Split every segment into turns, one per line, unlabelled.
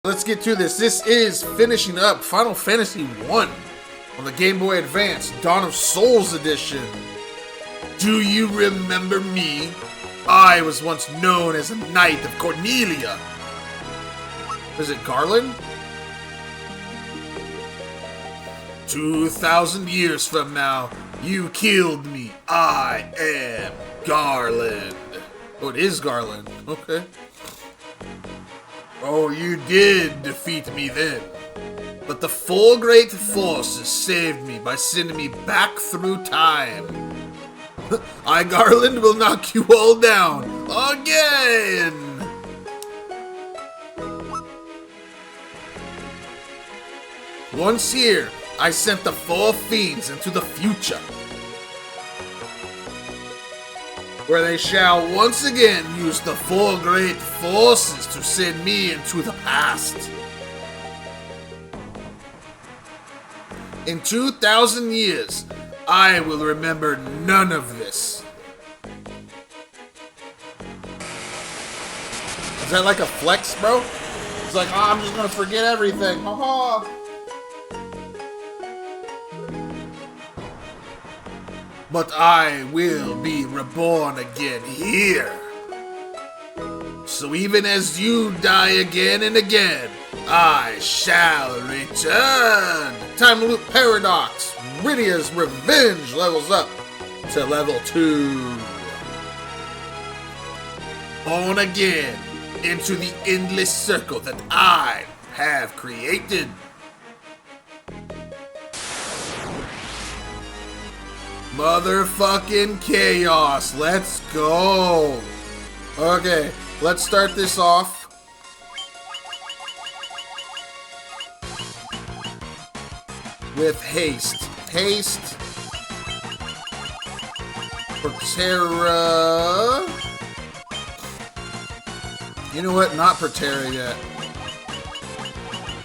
Let's get to this. This is finishing up Final Fantasy 1 on the Game Boy Advance, Dawn of Souls Edition. Do you remember me? I was once known as a Knight of Cornelia. Is it Garland? 2,000 years from now, you killed me. I am Garland. Oh, it is Garland. Okay. Oh, you did defeat me then. But the four great forces saved me by sending me back through time. I, Garland, will knock you all down again. Once here, I sent the four fiends into the future, where they shall once again use the four great forces to send me into the past. In 2,000 years, I will remember none of this. Is that like a flex, bro? It's like, oh, I'm just gonna forget everything. Haha. But I will be reborn again here. So even as you die again and again, I shall return. Time loop paradox. Rydia's revenge levels up to level 2. Born again into the endless circle that I have created. Motherfucking chaos. Let's go. Okay, let's start this off. With haste. Haste. Protera. You know what? Not Protera yet.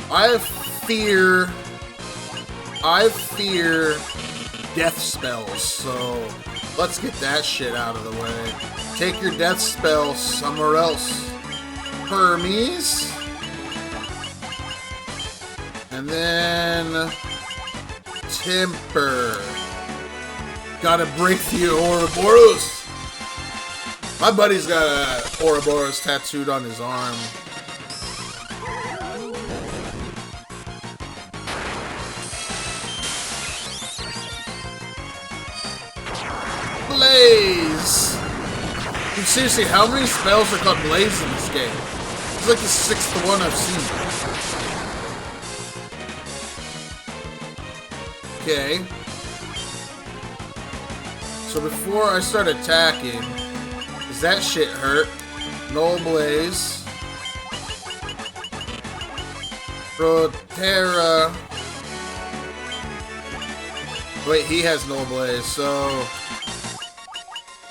I fear death spells, so let's get that shit out of the way. Take your death spell somewhere else, Hermes. And then Temper. Gotta break the Ouroboros. My buddy's got a Ouroboros tattooed on his arm. Blaze! Dude, seriously, how many spells are called Blaze in this game? It's like the 6th one I've seen. Okay. So before I start attacking, does that shit hurt? No Blaze. Protera. Wait, he has no Blaze, so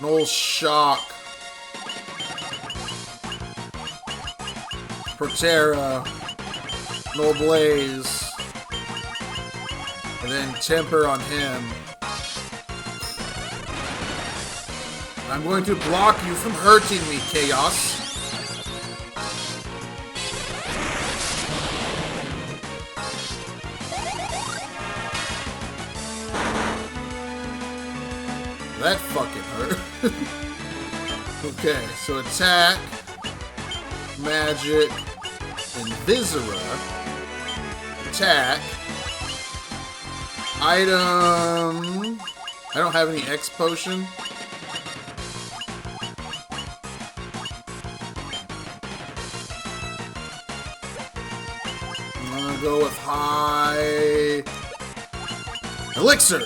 no Shock. Protera. No Blaze. And then Temper on him. I'm going to block you from hurting me, Chaos. That fucking hurt. Okay, so attack, magic, and Viscera. Attack. Item. I don't have any X potion. I'm gonna go with high elixir.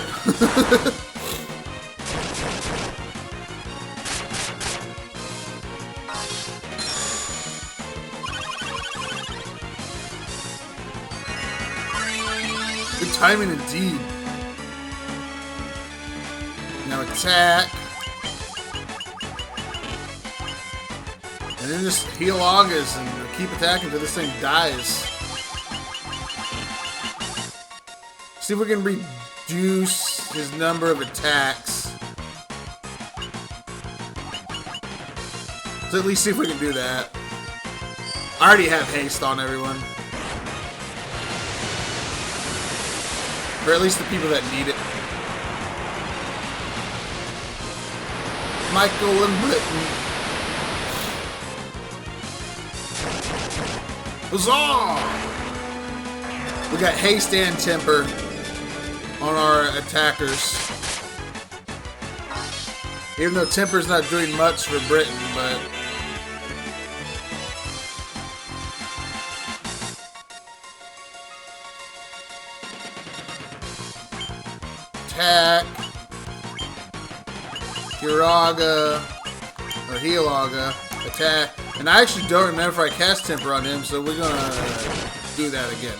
Good timing indeed. Now attack. And then just heal August and keep attacking until this thing dies. See if we can reduce his number of attacks. So at least see if we can do that. I already have haste on everyone. Or at least the people that need it. Michael and Britton. Huzzah! We got haste and temper on our attackers. Even though temper's not doing much for Britain, but... Attack. Hiraga. Or Healaga. Attack. And I actually don't remember if I cast temper on him, so we're gonna do that again.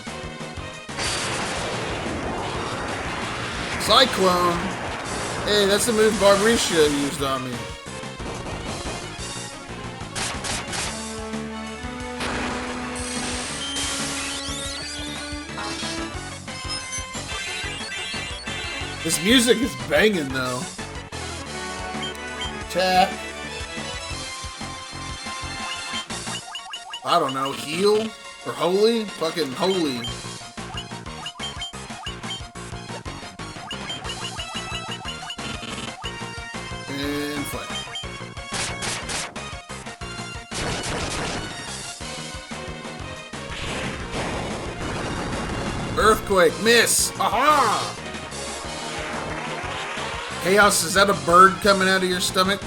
Cyclone. Hey, that's the move Barbarisha used on me. This music is banging though. Attack. I don't know, heal? Or holy? Fucking holy. And fight. Earthquake, miss! Aha! Chaos, is that a bird coming out of your stomach?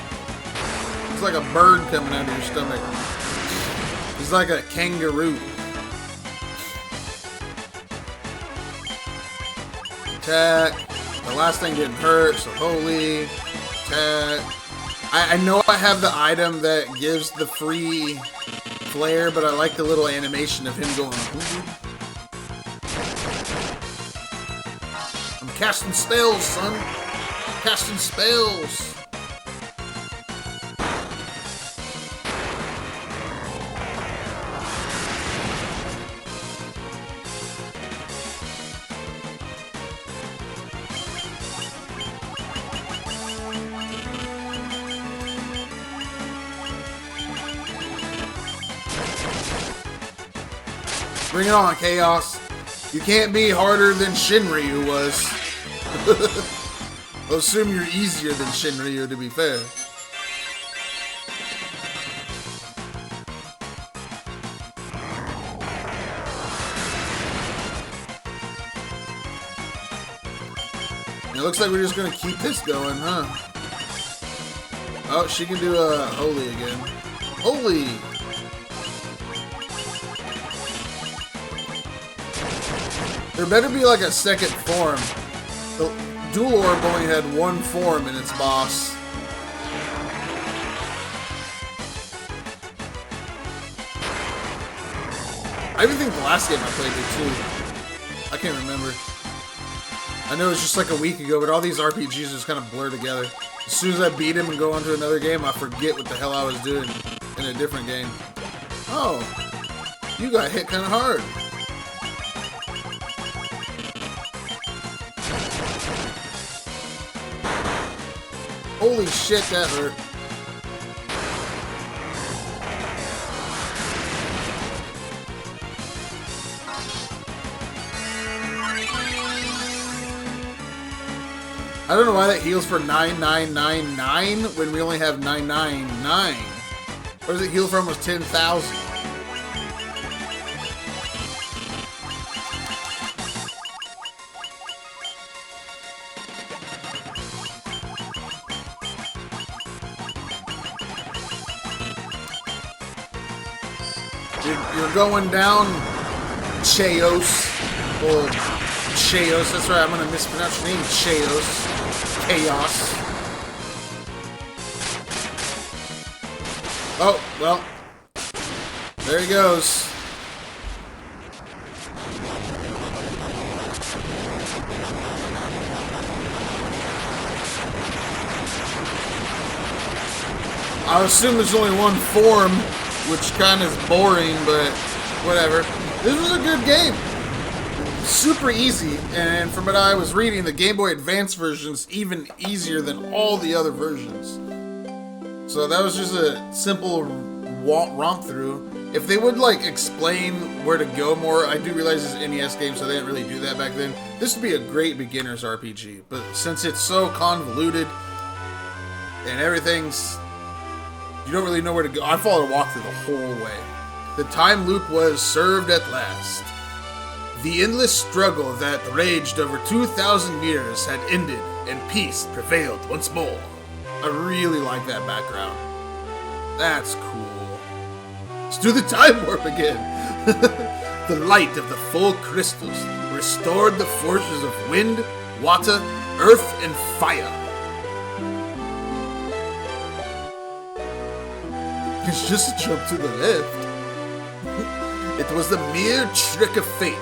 It's like a bird coming out of your stomach. He's like a kangaroo. Attack. The last thing didn't hurt, so holy. Attack. I know I have the item that gives the free flare, but I like the little animation of him going. I'm casting spells, son. Casting spells. Bring it on, Chaos. You can't be harder than Shinryu was. I'll assume you're easier than Shinryu, to be fair. It looks like we're just gonna keep this going, huh? Oh, she can do a holy again. Holy! There better be like a second form. The Dual Orb only had one form in its boss. I even think the last game I played it too. I can't remember. I know it was just like a week ago, but all these RPGs just kind of blur together. As soon as I beat him and go on to another game, I forget what the hell I was doing in a different game. Oh, you got hit kind of hard. Holy shit, that hurt. I don't know why that heals for 9999 when we only have 999. Or does it heal for almost 10,000? You're going down, Cheos. Or Cheos, that's right, I'm gonna mispronounce your name, Cheos. Chaos. Oh, well. There he goes. I assume there's only one form, which kind of is boring, but whatever. This was a good game. Super easy, and from what I was reading, the Game Boy Advance version's even easier than all the other versions. So that was just a simple romp through. If they would, like, explain where to go more, I do realize it's an NES game, so they didn't really do that back then. This would be a great beginner's RPG, but since it's so convoluted and everything's... You don't really know where to go. I followed a walkthrough the whole way. The time loop was served at last. The endless struggle that raged over 2,000 years had ended, and peace prevailed once more. I really like that background. That's cool. Let's do the time warp again. The light of the full crystals restored the forces of wind, water, earth, and fire. It's just a jump to the left. It was the mere trick of fate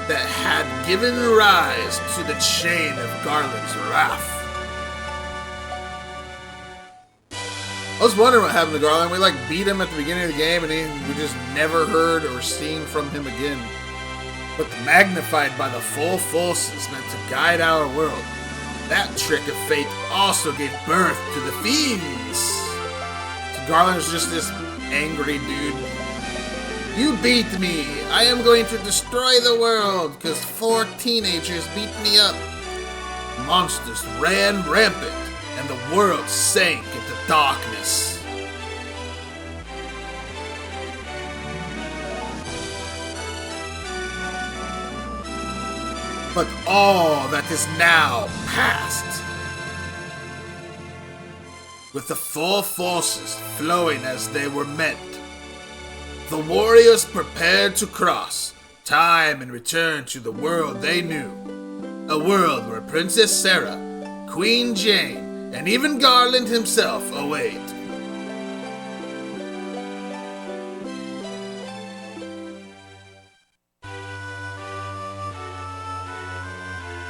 that had given rise to the chain of Garland's wrath. I was wondering what happened to Garland. We like beat him at the beginning of the game and we just never heard or seen from him again. But magnified by the full forces meant to guide our world, that trick of fate also gave birth to the fiends. So Garland was just this angry dude. You beat me! I am going to destroy the world because 4 teenagers beat me up. Monsters ran rampant and the world sank into darkness. But all that is now past. With the full forces flowing as they were meant, the warriors prepared to cross time and return to the world they knew. A world where Princess Sarah, Queen Jane, and even Garland himself await.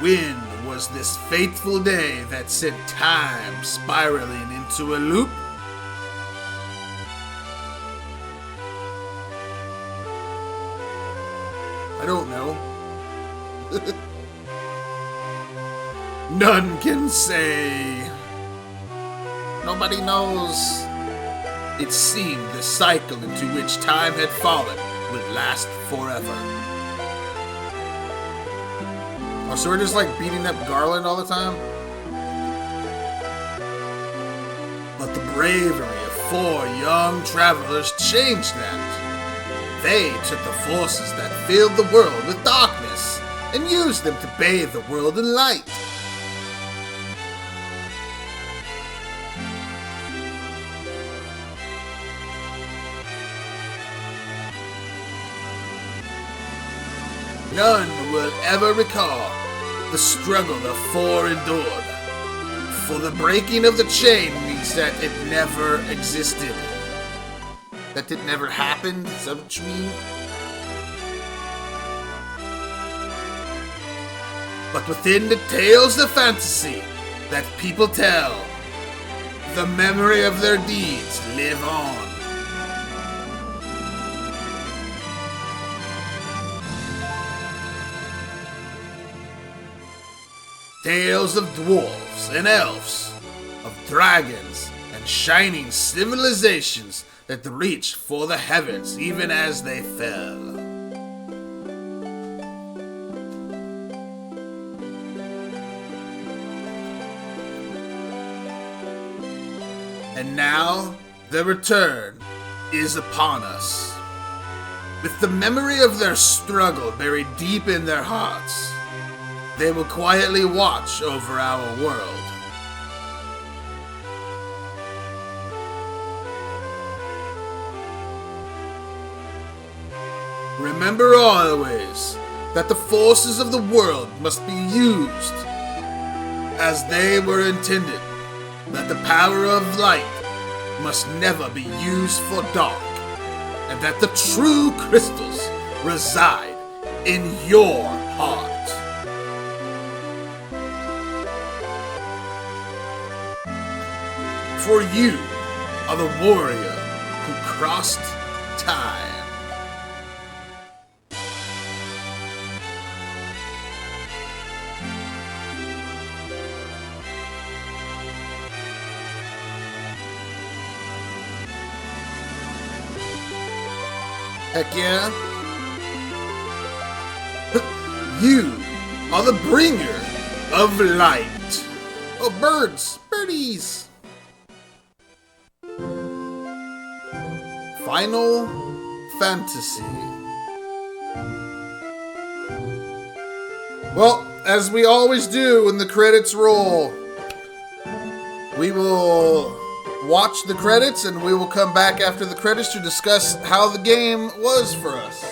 When was this fateful day that sent time spiraling into a loop? I don't know. None can say. Nobody knows. It seemed the cycle into which time had fallen would last forever. Oh, so we're just like beating up Garland all the time? But the bravery of 4 young travelers changed that. They took the forces that filled the world with darkness and used them to bathe the world in light. None will ever recall the struggle the 4 endured. For the breaking of the chain means that it never existed. That it never happened, is that what you mean? But within the tales of fantasy that people tell, the memory of their deeds live on. Tales of dwarves and elves, of dragons and shining civilizations that reached for the heavens even as they fell. And now, the return is upon us. With the memory of their struggle buried deep in their hearts, they will quietly watch over our world. Remember always that the forces of the world must be used as they were intended, that the power of light must never be used for dark, and that the true crystals reside in your heart. For you are the warrior who crossed time. Heck yeah. You are the bringer of light. Oh, birds! Birdies! Final Fantasy. Well, as we always do when the credits roll, we will watch the credits and we will come back after the credits to discuss how the game was for us.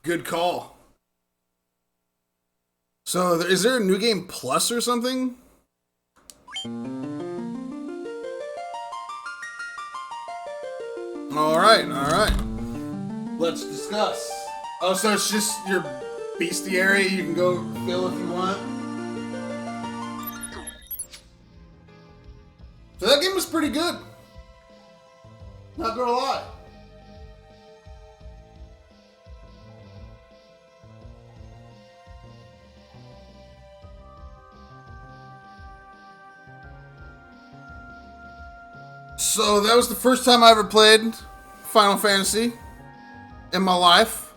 Good call. So, is there a New Game Plus or something? Alright, alright. Let's discuss. Oh, so it's just your bestiary you can go fill if you want? So that game was pretty good. Not gonna lie. So that was the first time I ever played Final Fantasy in my life.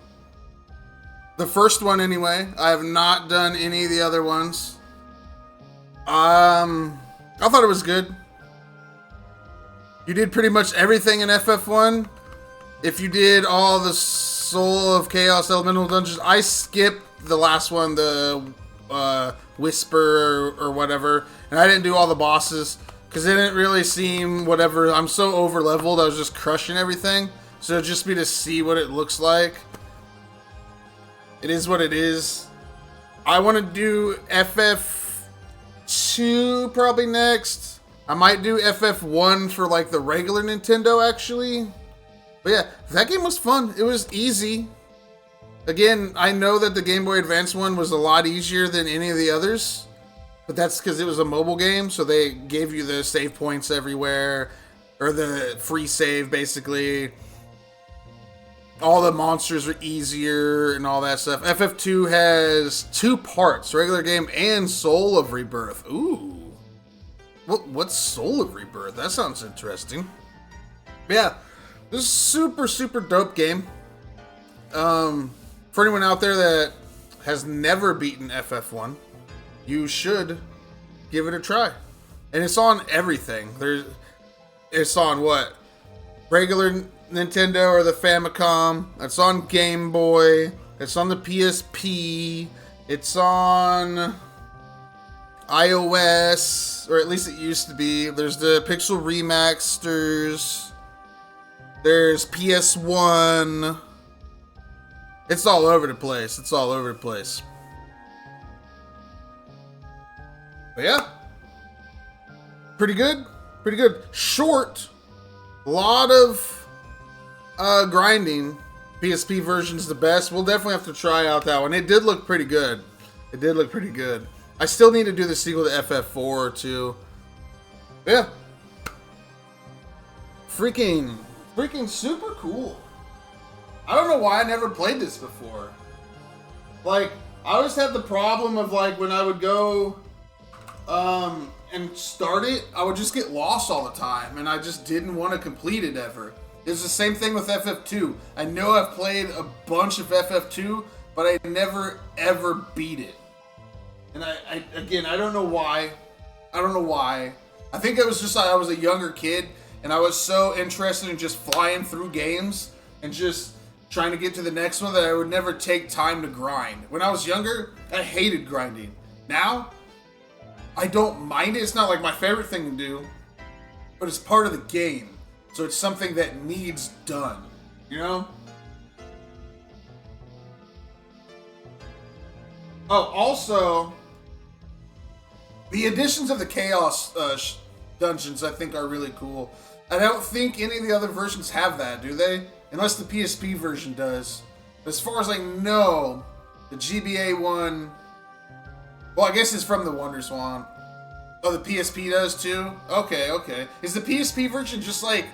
The first one anyway. I have not done any of the other ones. I thought it was good. You did pretty much everything in FF1. If you did all the Soul of Chaos Elemental Dungeons, I skipped the last one, the Whisper or whatever, and I didn't do all the bosses. Because it didn't really seem whatever. I'm so over leveled, I was just crushing everything. So it'd just be to see what it looks like. It is what it is. I want to do FF2 probably next. I might do FF1 for like the regular Nintendo actually. But yeah, that game was fun. It was easy. Again, I know that the Game Boy Advance one was a lot easier than any of the others, but that's because it was a mobile game, so they gave you the save points everywhere, or the free save, basically. All the monsters are easier and all that stuff. FF2 has 2 parts, regular game and Soul of Rebirth. Ooh. What's Soul of Rebirth? That sounds interesting. Yeah, this is super, super dope game. For anyone out there that has never beaten FF1, you should give it a try. And it's on everything. It's on what? Regular Nintendo or the Famicom. It's on Game Boy. It's on the PSP. It's on iOS, or at least it used to be. There's the Pixel Remasters. There's PS1. It's all over the place. It's all over the place. But yeah. Pretty good. Pretty good. Short. A lot of grinding. PSP version's the best. We'll definitely have to try out that one. It did look pretty good. It did look pretty good. I still need to do the sequel to FF4 too. But yeah. Freaking super cool. I don't know why I never played this before. Like, I always had the problem of, like, when I would go and start it, I would just get lost all the time, and I just didn't want to complete it ever. It's the same thing with FF2. I know I've played a bunch of FF2, but I never, ever beat it. And I don't know why. I don't know why. I think it was just I was a younger kid, and I was so interested in just flying through games and just trying to get to the next one that I would never take time to grind. When I was younger, I hated grinding. Now, I don't mind it. It's not like my favorite thing to do, but it's part of the game. So it's something that needs done, you know? Oh, also, the additions of the Chaos dungeons I think are really cool. I don't think any of the other versions have that, do they? Unless the PSP version does. As far as I know, the GBA one... Well, I guess it's from the Wonder Swan. Oh, the PSP does too? Okay, okay. Is the PSP version just like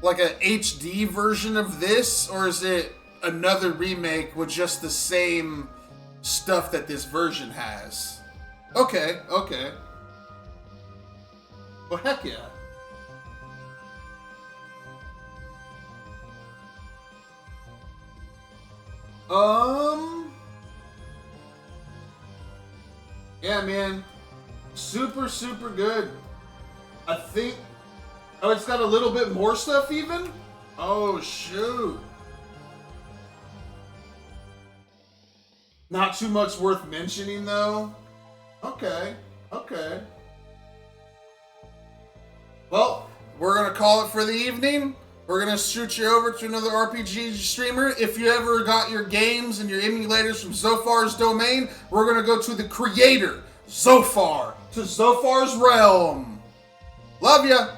a HD version of this? Or is it another remake with just the same stuff that this version has? Okay, okay. Well, heck yeah. Yeah, man. Super, super good. I think... Oh, it's got a little bit more stuff even? Oh, shoot. Not too much worth mentioning, though. Okay, okay. Well, we're going to call it for the evening. We're going to shoot you over to another RPG streamer. If you ever got your games and your emulators from Zophar's domain, we're going to go to the creator, Zophar, to Zophar's realm. Love ya.